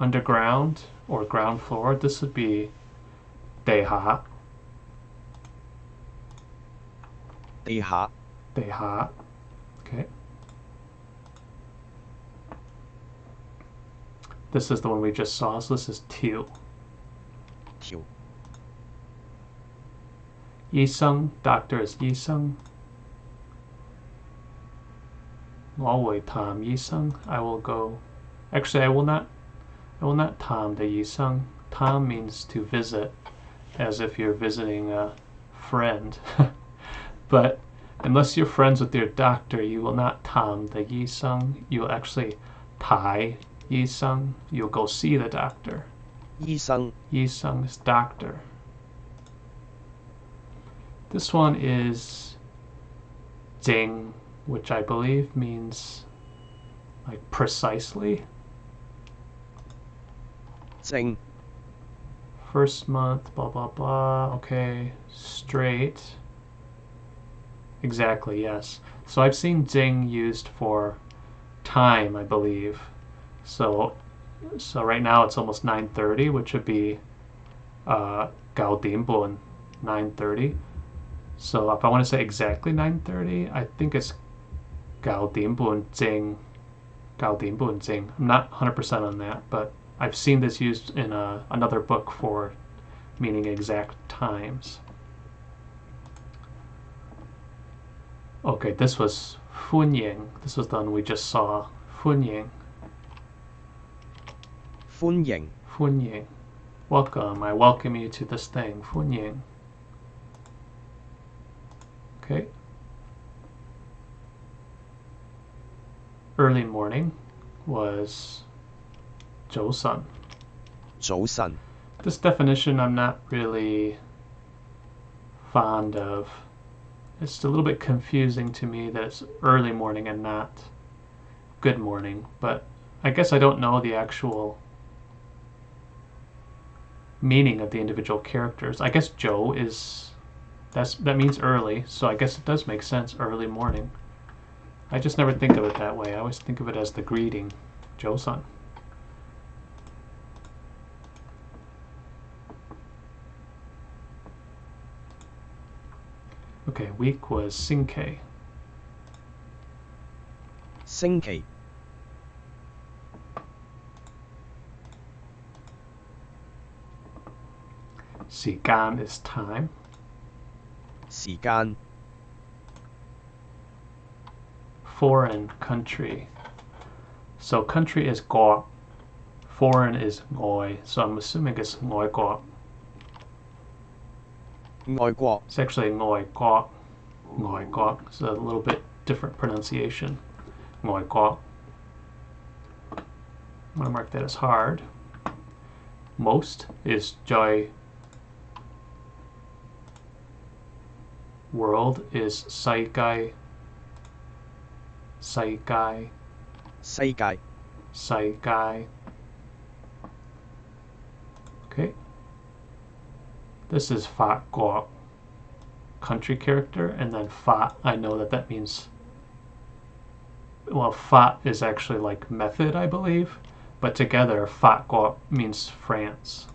A: Underground or ground floor, this would be Deha.
D: 地下
A: Deha. Okay. This is the one we just saw, so this is Tiu.
D: 條
A: Yisung, doctor is Yisung. 我會探醫生. I will go. Actually, I will not 探the醫生. Tam means to visit, as if you're visiting a friend. But unless you're friends with your doctor, you will not tam the yi sung. You'll actually tai yi sung. You'll go see the doctor.
D: 醫生
A: Yi sung is doctor. This one is jing, which I believe means like precisely.
D: 正
A: First month, blah blah blah. Okay, straight. Exactly, yes. So I've seen jing used for time, I believe. So right now it's almost 9:30, which would be gao dim bun, 9:30. So if I want to say exactly 9:30, I think it's gao dim bun jing. Gao dim bun jing. I'm not 100% on that, but I've seen this used in another book for meaning exact times. Okay, this was Funying. This was the one we just saw. Funying.
D: 歡迎
A: Funying. Welcome. I welcome you to this thing. Funying. Okay. Early morning was Joseon.
D: 早晨
A: This definition I'm not really fond of. It's a little bit confusing to me that it's early morning and not good morning, but I guess I don't know the actual meaning of the individual characters. I guess Joe is that means early, so I guess it does make sense, early morning. I just never think of it that way. I always think of it as the greeting, Joseon. Okay, week was Sinkei.
D: 星期
A: Sigan is time.
D: 時間
A: foreign country. So country is quốc, foreign is ngồi, so I'm assuming it's ngồi quốc.
D: 外國
A: It's actually ngồi quốc, ngồi quốc. It's a little bit different pronunciation. Ngồi quốc. I'm going to mark that as hard. Most is joy. World is saigai. Saigai.
D: 世界
A: Saigai. Okay. This is Pháp Quốc, country character, and then Pháp, I know that means, well, Pháp is actually like method, I believe, but together Pháp Quốc means France.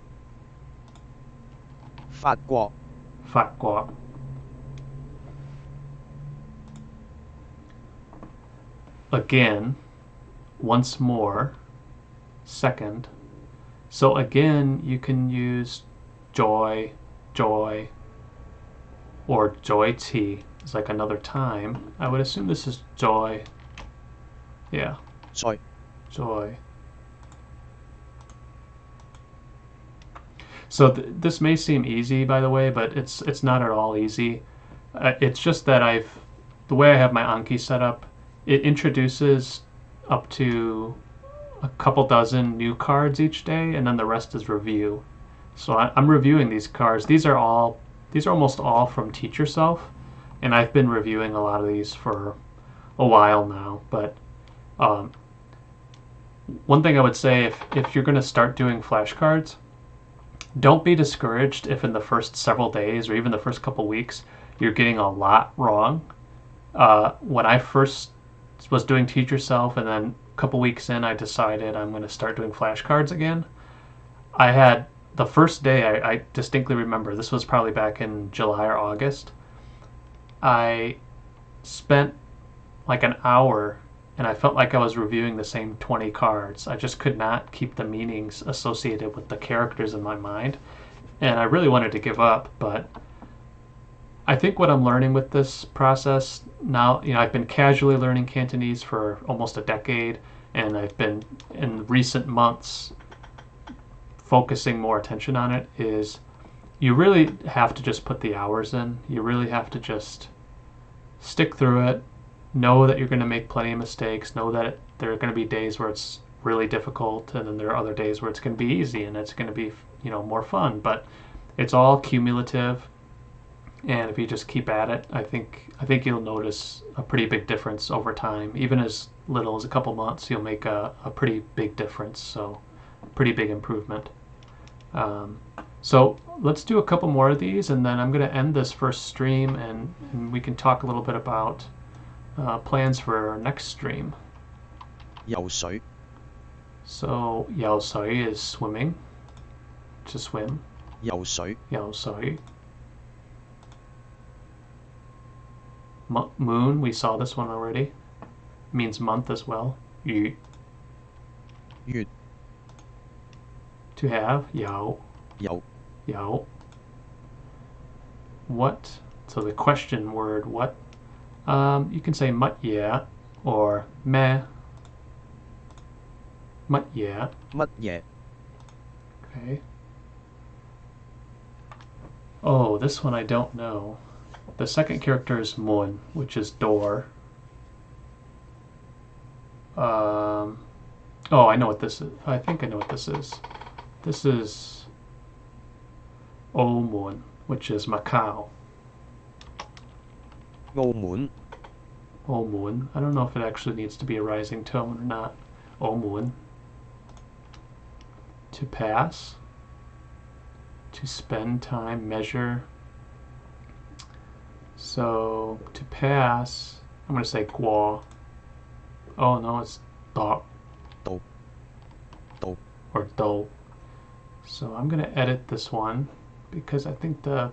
D: 法國
A: Pháp Quốc. Again, once more, second. So again, you can use joy, joy, or joy tea. It's like another time. I would assume this is joy. Yeah,
D: 在
A: joy. So this may seem easy, by the way, but it's not at all easy. It's just that the way I have my Anki set up, it introduces up to a couple dozen new cards each day, and then the rest is review. So I'm reviewing these cards. These are almost all from Teach Yourself, and I've been reviewing a lot of these for a while now. But one thing I would say, if you're going to start doing flashcards, don't be discouraged if in the first several days or even the first couple weeks you're getting a lot wrong. When I first was doing Teach Yourself, and then a couple weeks in I decided I'm going to start doing flashcards again, I had the first day, I distinctly remember, this was probably back in July or August, I spent like an hour and I felt like I was reviewing the same 20 cards. I just could not keep the meanings associated with the characters in my mind, and I really wanted to give up. But I think what I'm learning with this process now, I've been casually learning Cantonese for almost a decade, and I've been in recent months focusing more attention on it, is you really have to just put the hours in. You really have to just stick through it. Know that you're going to make plenty of mistakes. Know that there are going to be days where it's really difficult, and then there are other days where it's going to be easy and it's going to be, more fun. But it's all cumulative, and if you just keep at it, I think you'll notice a pretty big difference over time. Even as little as a couple months, you'll make a pretty big difference. So, pretty big improvement. So let's do a couple more of these, and then I'm going to end this first stream, and we can talk a little bit about plans for our next stream.
D: 游水
A: So 游水 is swimming, to swim.
D: 游水
A: 游水. Moon, we saw this one already. Means month as well. 月
D: 月
A: to have. 有
D: 有
A: 有. What? So the question word what? You can say 乜嘢 or 咩 乜嘢.
D: 乜嘢
A: Okay. Oh, this one I don't know. The second character is mun, which is door. Oh, I know what this is. I think I know what this is. This is Omun, which is Macau.
D: 澳門
A: Omun. I don't know if it actually needs to be a rising tone or not. Omun. To pass. To spend time, measure. So, to pass, I'm going to say guo. Oh no, it's do.
D: Do. Do.
A: Or do. So I'm going to edit this one because I think I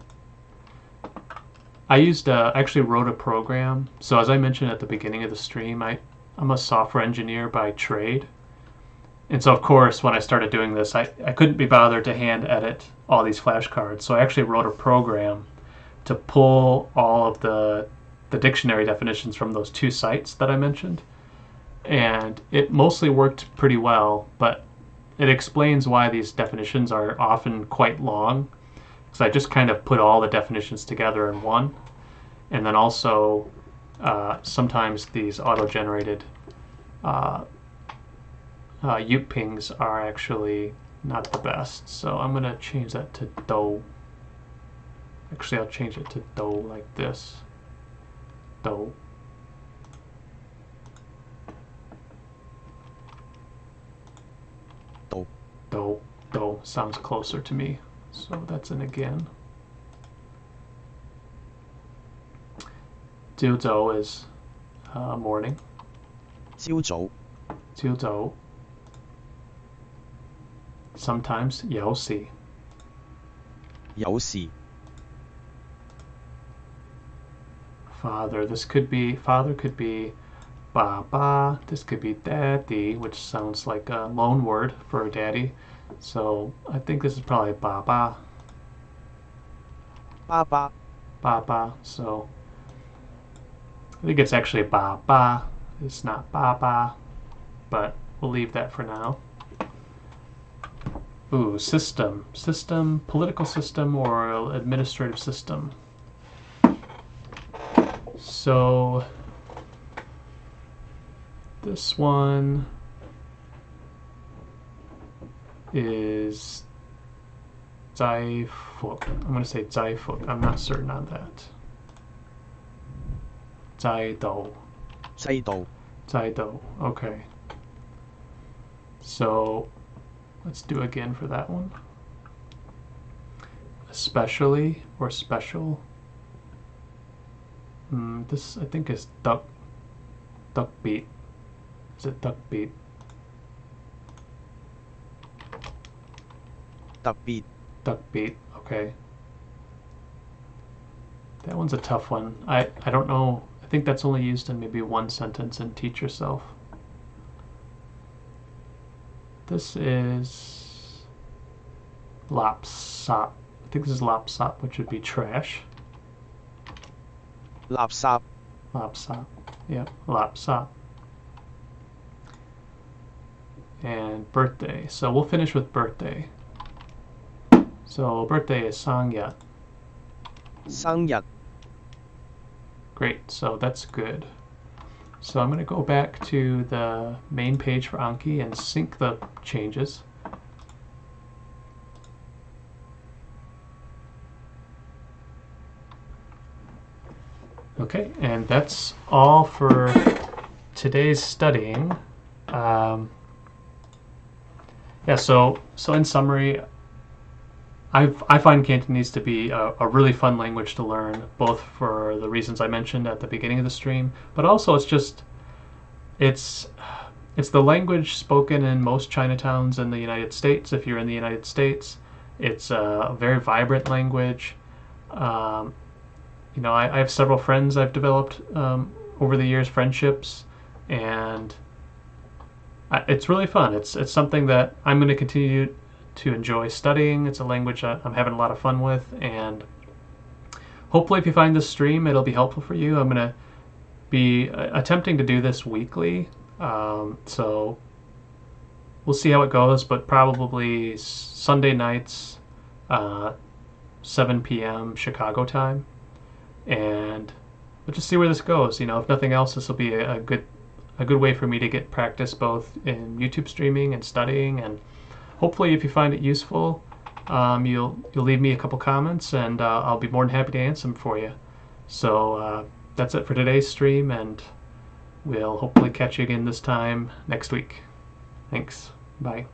A: actually wrote a program. So as I mentioned at the beginning of the stream, I'm a software engineer by trade. And so of course, when I started doing this, I couldn't be bothered to hand edit all these flashcards. So I actually wrote a program to pull all of the the dictionary definitions from those 2 sites that I mentioned, and it mostly worked pretty well, but it explains why these definitions are often quite long. So I just kind of put all the definitions together in one, and then also sometimes these auto-generated Uke pings are actually not the best. So I'm going to change that to do. Actually, I'll change it to do like this. Do.
D: Do.
A: Do. Do sounds closer to me. So that's an again. 朝早 is morning.
D: 朝早
A: 朝早. Sometimes 有時.
D: 有時
A: Father. Father could be Baba. This could be Daddy, which sounds like a loan word for a daddy. So I think this is probably Baba.
D: 爸爸
A: Baba. So I think it's actually Baba. It's not Baba, but we'll leave that for now. Ooh, system. System, political system or administrative system. So this one is 在复. I'm going to say 在复. I'm not certain on that. 在斗.
D: 制度
A: 在斗. Okay. So let's do again for that one. Especially or special. This I think is duck beat. Is it duck beat?
D: 特別
A: Duck beat. Okay. That one's a tough one. I don't know. I think that's only used in maybe one sentence in Teach Yourself. This is lapsop. I think this is lapsop, which would be trash.
D: 垃圾
A: Lapsop. Yeah, lapsop. And birthday. So we'll finish with birthday. So birthday is Sangya.
D: 生日
A: Great, so that's good. So I'm going to go back to the main page for Anki and sync the changes. Okay, and that's all for today's studying. Yeah, so in summary, I find Cantonese to be a really fun language to learn, both for the reasons I mentioned at the beginning of the stream, but also it's the language spoken in most Chinatowns in the United States. If you're in the United States, it's a very vibrant language. You know, I have several friends I've developed over the years, friendships, and it's really fun. It's something that I'm going to continue to enjoy studying. It's a language I'm having a lot of fun with, and hopefully if you find this stream, it'll be helpful for you. I'm going to be attempting to do this weekly, so we'll see how it goes, but probably Sunday nights, 7 p.m. Chicago time, and we'll just see where this goes. You know, if nothing else, this will be a good way for me to get practice both in YouTube streaming and studying, and hopefully if you find it useful, you'll leave me a couple comments, and I'll be more than happy to answer them for you. So that's it for today's stream, and we'll hopefully catch you again this time next week. Thanks. Bye.